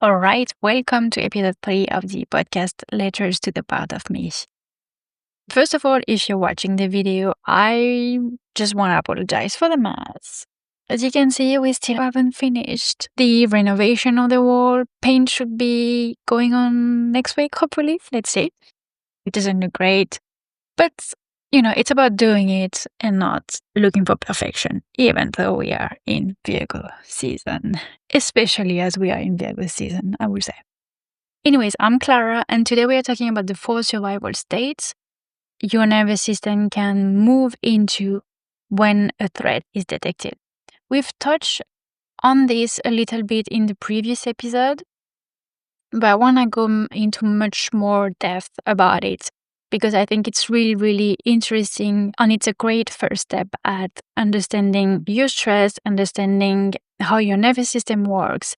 All right, welcome to episode 3 of the podcast Letters to the Part of Me. First of all, if you're watching the video, I just want to apologize for the mess. As you can see, we still haven't finished the renovation of the wall. Paint should be going on next week, hopefully. Let's see. It doesn't look great, but it's about doing it and not looking for perfection, even though we are in Virgo season, especially as we are in Virgo season, I would say. Anyways, I'm Clara, and today we are talking about the 4 survival states your nervous system can move into when a threat is detected. We've touched on this a little bit in the previous episode, but I want to go into much more depth about it because I think it's really, really interesting, and it's a great first step at understanding your stress, understanding how your nervous system works,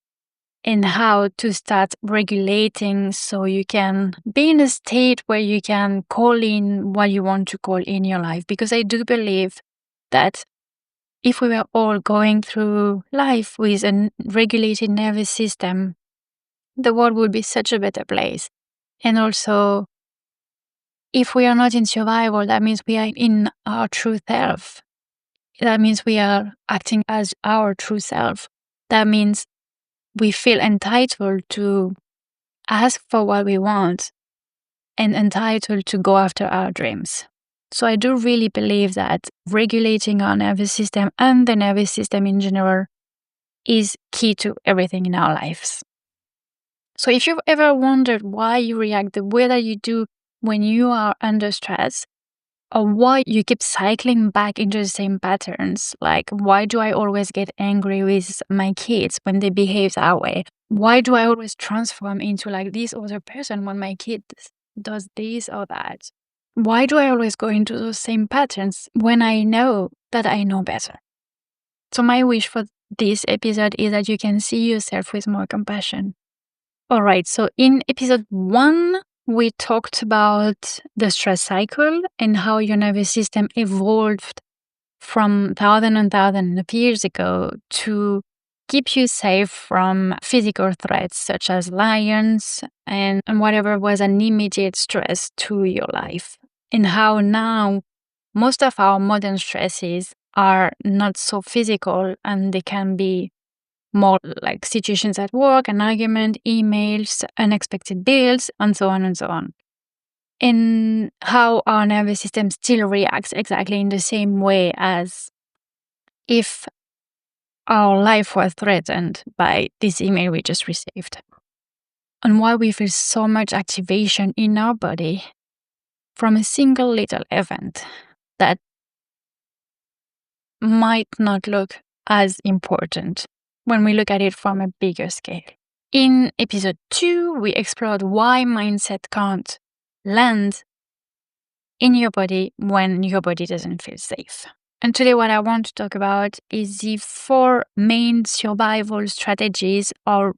and how to start regulating so you can be in a state where you can call in what you want to call in your life. Because I do believe that if we were all going through life with a regulated nervous system, the world would be such a better place. And also, if we are not in survival, that means we are in our true self. That means we are acting as our true self. That means we feel entitled to ask for what we want and entitled to go after our dreams. So I do really believe that regulating our nervous system and the nervous system in general is key to everything in our lives. So if you've ever wondered why you react the way that you do when you are under stress, or why you keep cycling back into the same patterns, like why do I always get angry with my kids when they behave that way? Why do I always transform into like this other person when my kid does this or that? Why do I always go into those same patterns when I know that I know better? So my wish for this episode is that you can see yourself with more compassion. All right, so in episode 1, we talked about the stress cycle and how your nervous system evolved from thousands of years ago to keep you safe from physical threats such as lions and whatever was an immediate stress to your life. And how now most of our modern stresses are not so physical and they can be more like situations at work, an argument, emails, unexpected bills, and so on and so on. And how our nervous system still reacts exactly in the same way as if our life was threatened by this email we just received. And why we feel so much activation in our body from a single little event that might not look as important when we look at it from a bigger scale. In episode 2, we explored why mindset can't land in your body when your body doesn't feel safe. And today what I want to talk about is the 4 main survival strategies or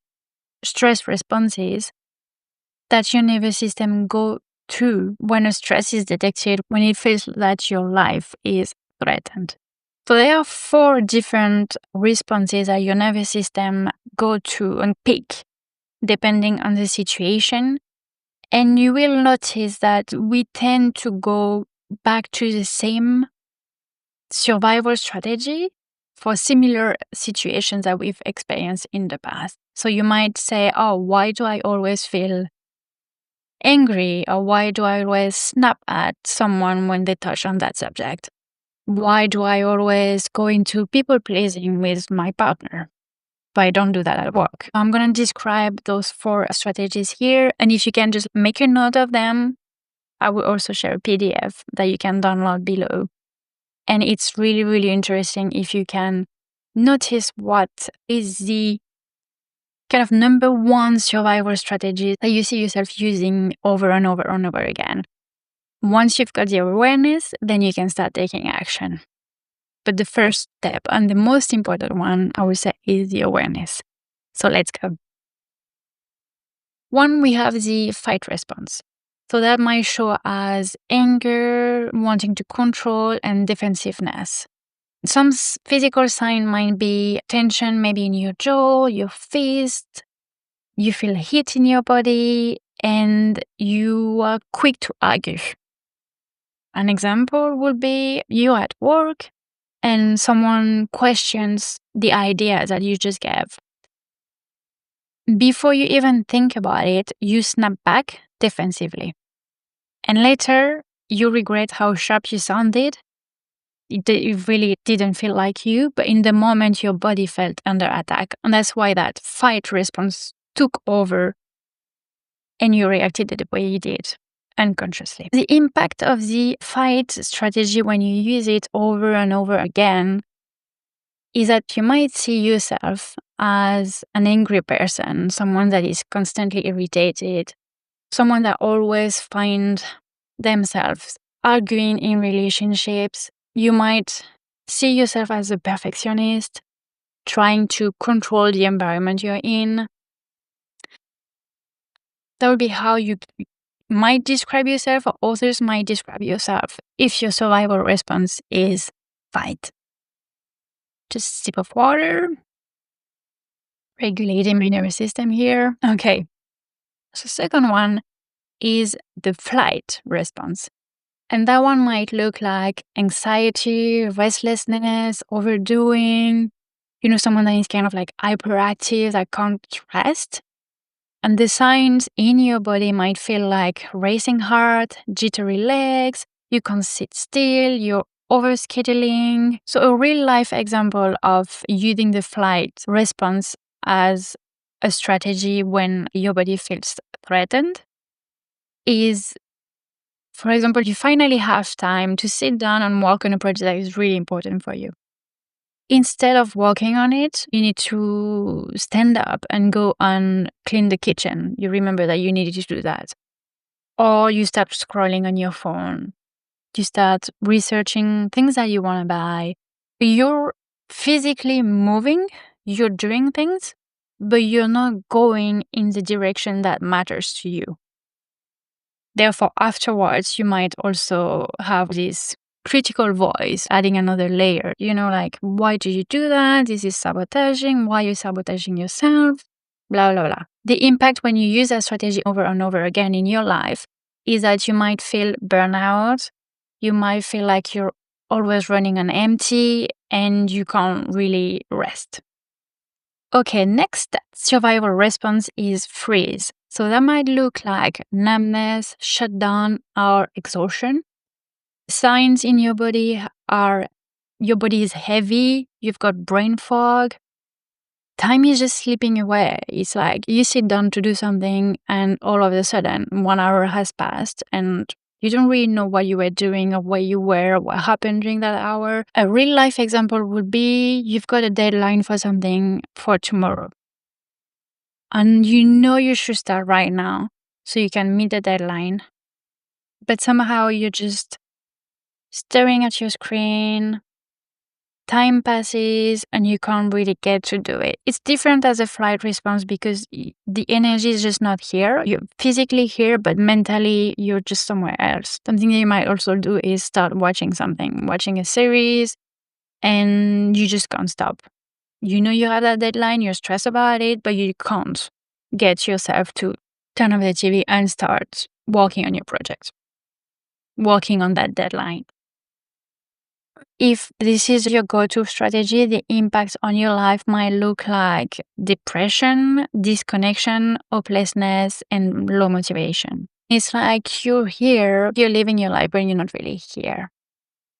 stress responses that your nervous system go through when a stress is detected, when it feels that your life is threatened. So there are 4 different responses that your nervous system go through and pick depending on the situation. And you will notice that we tend to go back to the same survival strategy for similar situations that we've experienced in the past. So you might say, oh, why do I always feel angry? Or why do I always snap at someone when they touch on that subject? Why do I always go into people pleasing with my partner? But I don't do that at work. I'm going to describe those 4 strategies here. And if you can just make a note of them, I will also share a PDF that you can download below. And it's really, really interesting if you can notice what is the kind of number 1 survival strategy that you see yourself using over and over and over again. Once you've got the awareness, then you can start taking action. But the first step and the most important one, I would say, is the awareness. So let's go. 1, we have the fight response. So that might show as anger, wanting to control, and defensiveness. Some physical sign might be tension maybe in your jaw, your fist, you feel heat in your body, and you are quick to argue. An example would be you at work and someone questions the idea that you just gave. Before you even think about it, you snap back defensively. And later, you regret how sharp you sounded. It really didn't feel like you, but in the moment, your body felt under attack. And that's why that fight response took over and you reacted the way you did unconsciously. The impact of the fight strategy when you use it over and over again is that you might see yourself as an angry person, someone that is constantly irritated, someone that always finds themselves arguing in relationships. You might see yourself as a perfectionist, trying to control the environment you're in. That would be how you might describe yourself, or others might describe yourself if your survival response is fight. Just a sip of water. Regulating my nervous system here. Okay. So second one is the flight response. And that one might look like anxiety, restlessness, overdoing, someone that is kind of like hyperactive, that can't rest. And the signs in your body might feel like racing heart, jittery legs, you can't sit still, you're overscheduling. So a real life example of using the flight response as a strategy when your body feels threatened is, for example, you finally have time to sit down and work on a project that is really important for you. Instead of working on it, you need to stand up and go and clean the kitchen. You remember that you needed to do that. Or you start scrolling on your phone. You start researching things that you want to buy. You're physically moving, you're doing things, but you're not going in the direction that matters to you. Therefore, afterwards, you might also have this critical voice adding another layer, like, why do you do that? This is sabotaging. Why are you sabotaging yourself? Blah, blah, blah. The impact when you use that strategy over and over again in your life is that you might feel burnout. You might feel like you're always running on empty and you can't really rest. Okay, next survival response is freeze. So that might look like numbness, shutdown, or exhaustion. Signs in your body are your body is heavy, you've got brain fog, time is just slipping away. It's like you sit down to do something and all of a sudden 1 hour has passed and you don't really know what you were doing or where you were, what happened during that hour. A real life example would be you've got a deadline for something for tomorrow. And you should start right now so you can meet the deadline. But somehow you're just staring at your screen. Time passes and you can't really get to do it. It's different as a flight response because the energy is just not here. You're physically here, but mentally you're just somewhere else. Something that you might also do is start watching a series, and you just can't stop. You know you have that deadline, you're stressed about it, but you can't get yourself to turn off the TV and start working on your project, working on that deadline. If this is your go-to strategy, the impact on your life might look like depression, disconnection, hopelessness, and low motivation. It's like you're here, you're living your life, but you're not really here.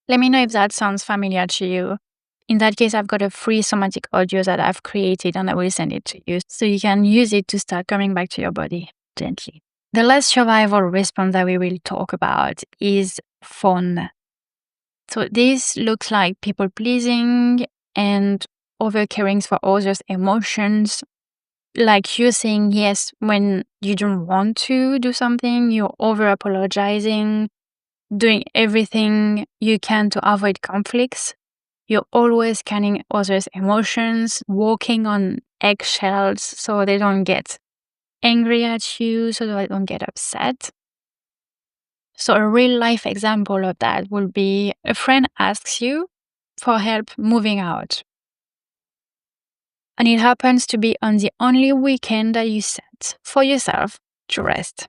Let me know if that sounds familiar to you. In that case, I've got a free somatic audio that I've created and I will send it to you so you can use it to start coming back to your body gently. The last survival response that we will talk about is Fawn. So this looks like people pleasing and over caring for others' emotions. Like you're saying yes when you don't want to do something, you're over-apologizing, doing everything you can to avoid conflicts. You're always scanning others' emotions, walking on eggshells so they don't get angry at you, so they don't get upset. So a real life example of that will be a friend asks you for help moving out. And it happens to be on the only weekend that you set for yourself to rest.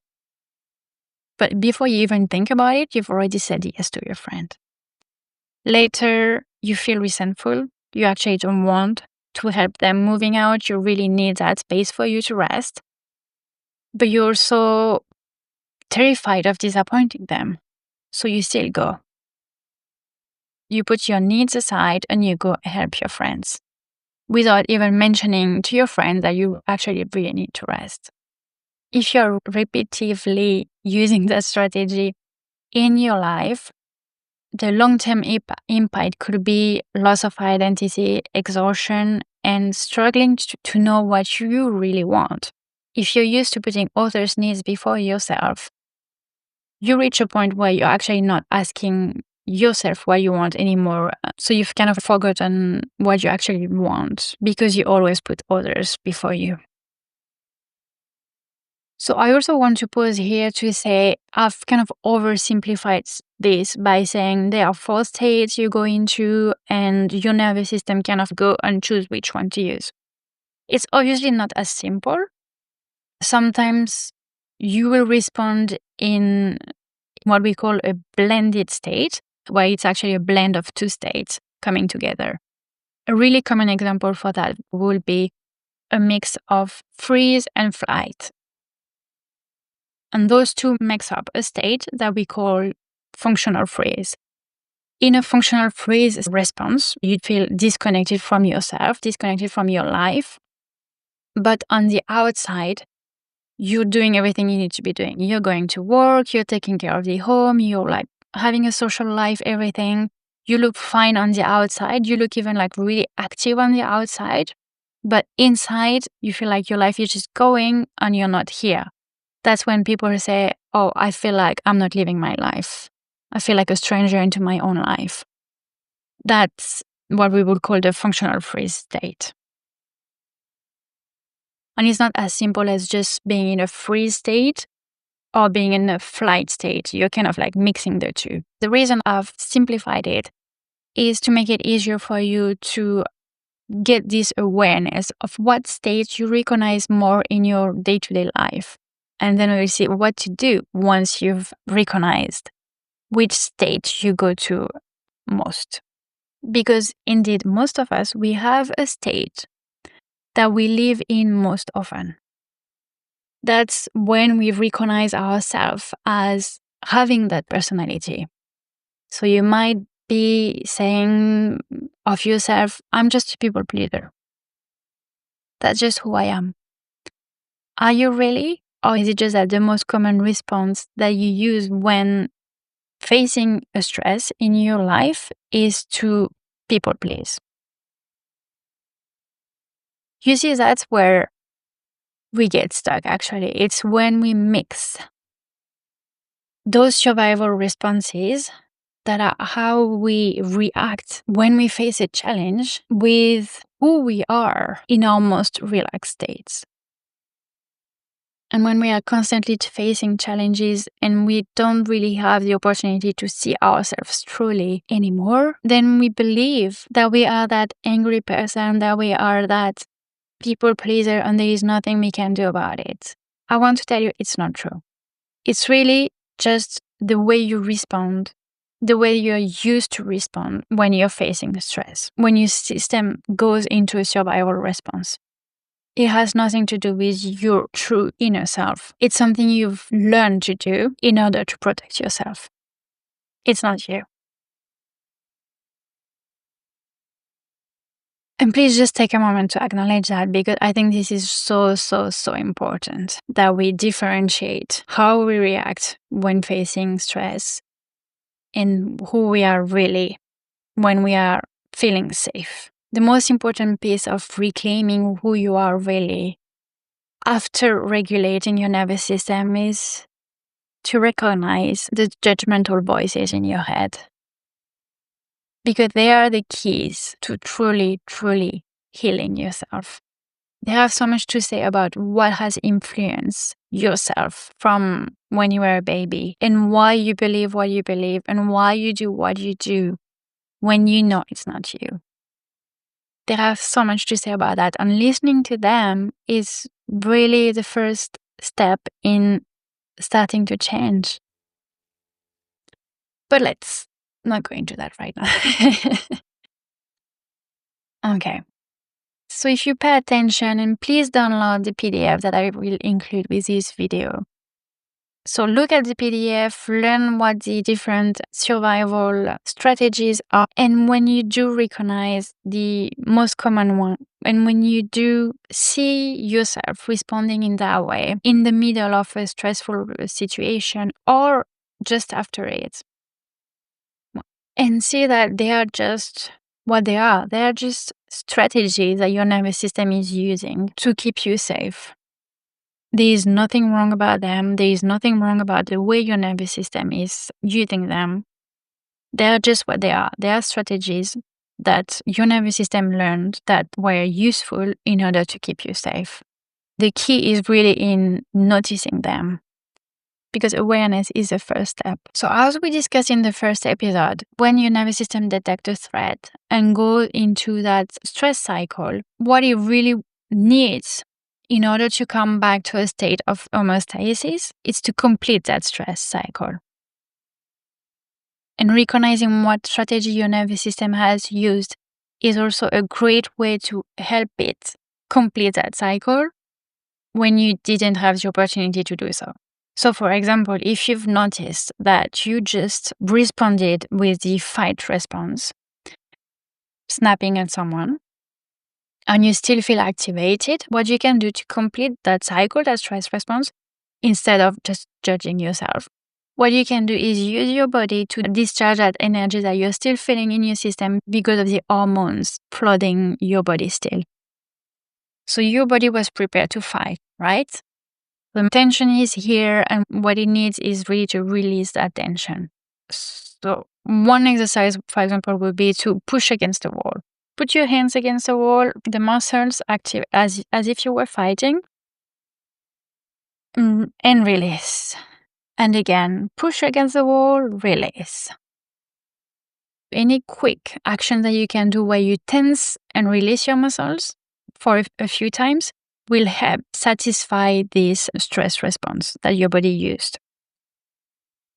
But before you even think about it, you've already said yes to your friend. Later, you feel resentful. You actually don't want to help them moving out. You really need that space for you to rest. But you're also terrified of disappointing them. So you still go. You put your needs aside and you go help your friends without even mentioning to your friend that you actually really need to rest. If you're repeatedly using that strategy in your life, the long-term impact could be loss of identity, exhaustion, and struggling to know what you really want. If you're used to putting others' needs before yourself, you reach a point where you're actually not asking yourself what you want anymore. So you've kind of forgotten what you actually want because you always put others before you. So I also want to pause here to say I've kind of oversimplified this by saying there are 4 states you go into and your nervous system kind of go and choose which one to use. It's obviously not as simple. Sometimes you will respond in what we call a blended state, where it's actually a blend of 2 states coming together. A really common example for that will be a mix of freeze and flight. And those two makes up a state that we call functional freeze. In a functional freeze response, you'd feel disconnected from yourself, disconnected from your life. But on the outside, you're doing everything you need to be doing. You're going to work, you're taking care of the home, you're like having a social life, everything. You look fine on the outside. You look even like really active on the outside. But inside, you feel like your life is just going and you're not here. That's when people say, oh, I feel like I'm not living my life. I feel like a stranger into my own life. That's what we would call the functional freeze state. And it's not as simple as just being in a freeze state or being in a flight state. You're kind of like mixing the two. The reason I've simplified it is to make it easier for you to get this awareness of what state you recognize more in your day-to-day life. And then we'll see what to do once you've recognized which state you go to most. Because indeed, most of us, we have a state that we live in most often. That's when we recognize ourselves as having that personality. So you might be saying of yourself, I'm just a people pleaser. That's just who I am. Are you really? Or is it just that the most common response that you use when facing a stress in your life is to people please? You see, that's where we get stuck, actually. It's when we mix those survival responses that are how we react when we face a challenge with who we are in our most relaxed states. And when we are constantly facing challenges and we don't really have the opportunity to see ourselves truly anymore, then we believe that we are that angry person, that we are that people pleaser, and there is nothing we can do about it. I want to tell you it's not true. It's really just the way you respond, the way you're used to respond when you're facing stress, when your system goes into a survival response. It has nothing to do with your true inner self. It's something you've learned to do in order to protect yourself. It's not you. And please just take a moment to acknowledge that, because I think this is so, so, so important that we differentiate how we react when facing stress and who we are really when we are feeling safe. The most important piece of reclaiming who you are really after regulating your nervous system is to recognize the judgmental voices in your head, because they are the keys to truly, truly healing yourself. They have so much to say about what has influenced yourself from when you were a baby and why you believe what you believe and why you do what you do when you know it's not you. They have so much to say about that. And listening to them is really the first step in starting to change. But let's not go into that right now. Okay. So if you pay attention, and please download the PDF that I will include with this video. So look at the PDF, learn what the different survival strategies are. And when you do recognize the most common one, and when you do see yourself responding in that way, in the middle of a stressful situation or just after it, and see that they are just what they are. They are just strategies that your nervous system is using to keep you safe. There is nothing wrong about them. There is nothing wrong about the way your nervous system is using them. They are just what they are. They are strategies that your nervous system learned that were useful in order to keep you safe. The key is really in noticing them, because awareness is the first step. So as we discussed in the first episode, when your nervous system detects a threat and goes into that stress cycle, what it really needs in order to come back to a state of homeostasis is to complete that stress cycle. And recognizing what strategy your nervous system has used is also a great way to help it complete that cycle when you didn't have the opportunity to do so. So, for example, if you've noticed that you just responded with the fight response, snapping at someone, and you still feel activated, what you can do to complete that cycle, that stress response, instead of just judging yourself, what you can do is use your body to discharge that energy that you're still feeling in your system because of the hormones flooding your body still. So your body was prepared to fight, right? The tension is here, and what it needs is really to release that tension. So one exercise, for example, would be to push against the wall. Put your hands against the wall, the muscles active as if you were fighting, and release. And again, push against the wall, release. Any quick action that you can do where you tense and release your muscles for a few times will help satisfy this stress response that your body used.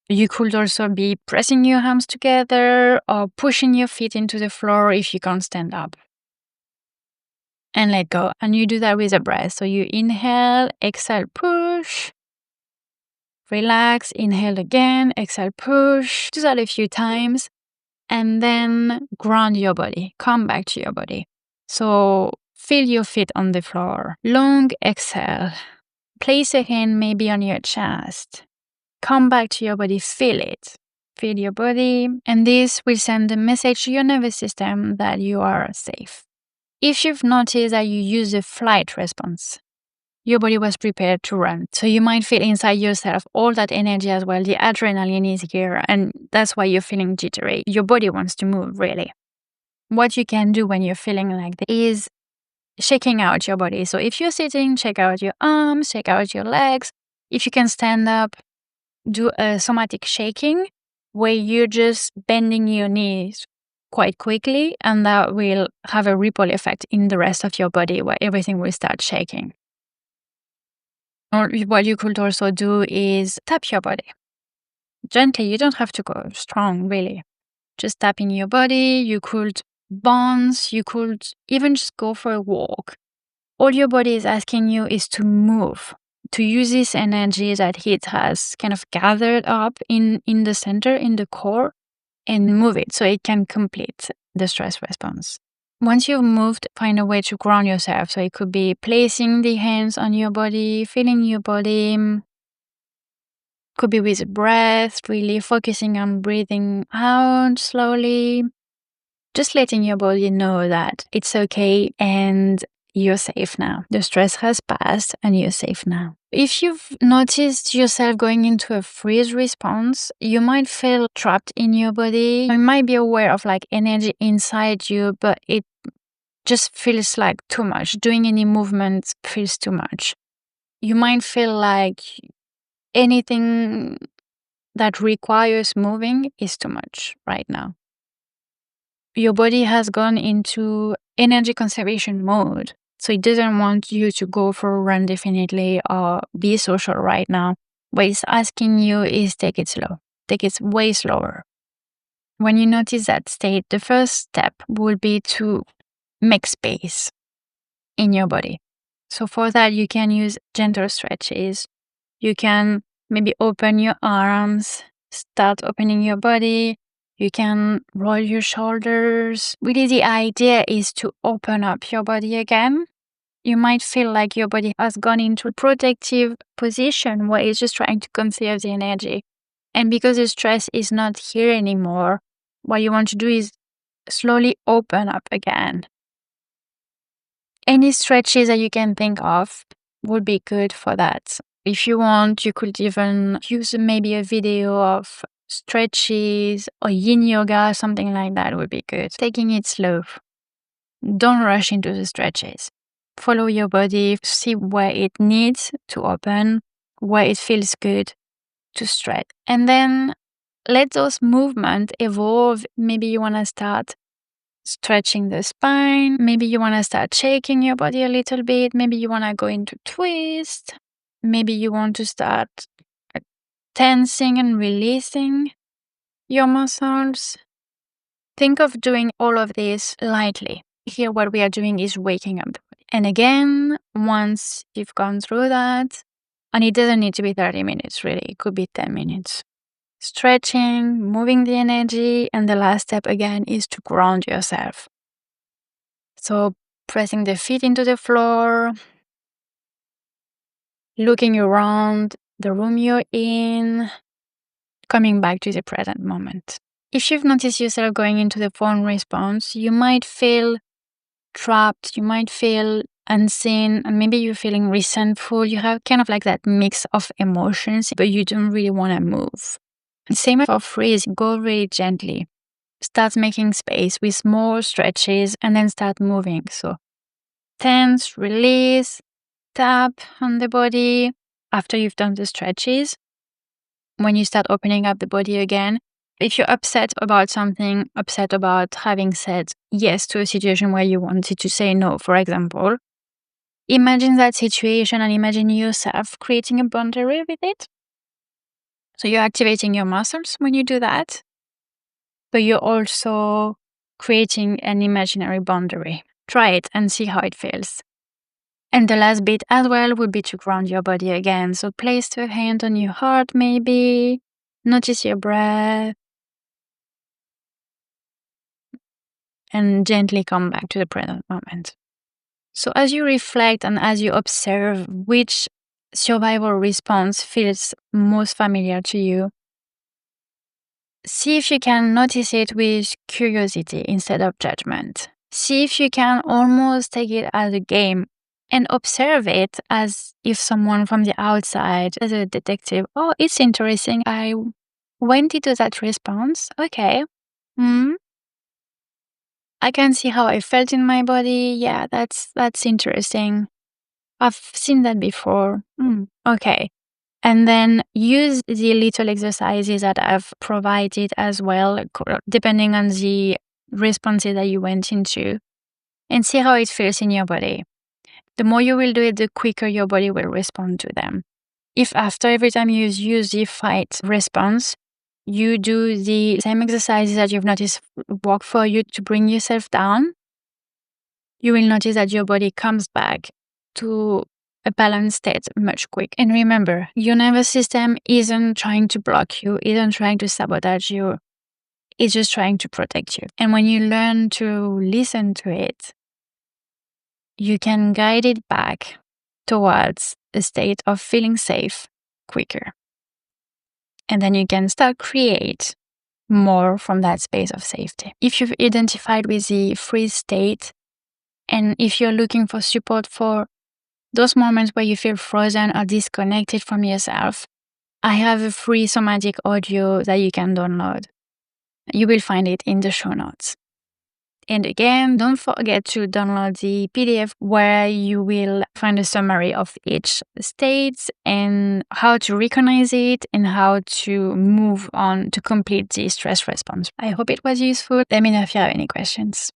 You could also be pressing your arms together or pushing your feet into the floor if you can't stand up. And let go. And you do that with a breath. So you inhale, exhale, push. Relax, inhale again, exhale, push. Do that a few times. And then ground your body. Come back to your body. So feel your feet on the floor. Long exhale. Place a hand maybe on your chest. Come back to your body, feel it. Feel your body, and this will send a message to your nervous system that you are safe. If you've noticed that you use a flight response, your body was prepared to run. So you might feel inside yourself all that energy as well. The adrenaline is here, and that's why you're feeling jittery. Your body wants to move, really. What you can do when you're feeling like this is shaking out your body. So if you're sitting, shake out your arms, shake out your legs. If you can stand up, do a somatic shaking where you're just bending your knees quite quickly, and that will have a ripple effect in the rest of your body where everything will start shaking. Or what you could also do is tap your body. Gently, you don't have to go strong, really. Just tapping your body, you could bounce, you could even just go for a walk. All your body is asking you is to move, to use this energy that it has kind of gathered up in the center, in the core, and move it so it can complete the stress response. Once you've moved, find a way to ground yourself. So it could be placing the hands on your body, feeling your body. Could be with breath, really focusing on breathing out slowly. Just letting your body know that it's okay and you're safe now. The stress has passed and you're safe now. If you've noticed yourself going into a freeze response, you might feel trapped in your body. You might be aware of like energy inside you, but it just feels like too much. Doing any movement feels too much. You might feel like anything that requires moving is too much right now. Your body has gone into energy conservation mode. So it doesn't want you to go for a run definitely or be social right now. What it's asking you is take it slow. Take it way slower. When you notice that state, the first step would be to make space in your body. So for that, you can use gentle stretches. You can maybe open your arms, start opening your body. You can roll your shoulders. Really, the idea is to open up your body again. You might feel like your body has gone into a protective position where it's just trying to conserve the energy. And because the stress is not here anymore, what you want to do is slowly open up again. Any stretches that you can think of would be good for that. If you want, you could even use maybe a video of stretches or yin yoga, something like that would be good. Taking it slow. Don't rush into the stretches. Follow your body, see where it needs to open, where it feels good to stretch. And then let those movements evolve. Maybe you want to start stretching the spine. Maybe you want to start shaking your body a little bit. Maybe you want to go into twist. Maybe you want to start tensing and releasing your muscles. Think of doing all of this lightly. Here, what we are doing is waking up the body. And again, once you've gone through that, and it doesn't need to be 30 minutes, really, it could be 10 minutes. Stretching, moving the energy, and the last step again is to ground yourself. So pressing the feet into the floor, looking around the room you're in, coming back to the present moment. If you've noticed yourself going into the Fawn response, you might feel trapped, you might feel unseen, and maybe you're feeling resentful. You have kind of like that mix of emotions, but you don't really want to move. Same for freeze, go really gently. Start making space with more stretches and then start moving. So tense, release, tap on the body after you've done the stretches. When you start opening up the body again, if you're upset about something, upset about having said yes to a situation where you wanted to say no, for example, imagine that situation and imagine yourself creating a boundary with it. So you're activating your muscles when you do that, but you're also creating an imaginary boundary. Try it and see how it feels. And the last bit as well would be to ground your body again. So place your hand on your heart maybe, notice your breath, and gently come back to the present moment. So as you reflect and as you observe which survival response feels most familiar to you, see if you can notice it with curiosity instead of judgment. See if you can almost take it as a game and observe it as if someone from the outside, as a detective, oh, it's interesting. I went into that response. Okay. I can see how I felt in my body. Yeah, that's interesting. I've seen that before. Okay. And then use the little exercises that I've provided as well, depending on the responses that you went into, and see how it feels in your body. The more you will do it, the quicker your body will respond to them. If after every time you use the fight response, you do the same exercises that you've noticed work for you to bring yourself down, you will notice that your body comes back to a balanced state much quicker. And remember, your nervous system isn't trying to block you, isn't trying to sabotage you. It's just trying to protect you. And when you learn to listen to it, you can guide it back towards a state of feeling safe quicker. And then you can start create more from that space of safety. If you've identified with the freeze state, and if you're looking for support for those moments where you feel frozen or disconnected from yourself, I have a free somatic audio that you can download. You will find it in the show notes. And again, don't forget to download the PDF where you will find a summary of each state and how to recognize it and how to move on to complete the stress response. I hope it was useful. Let me know if you have any questions.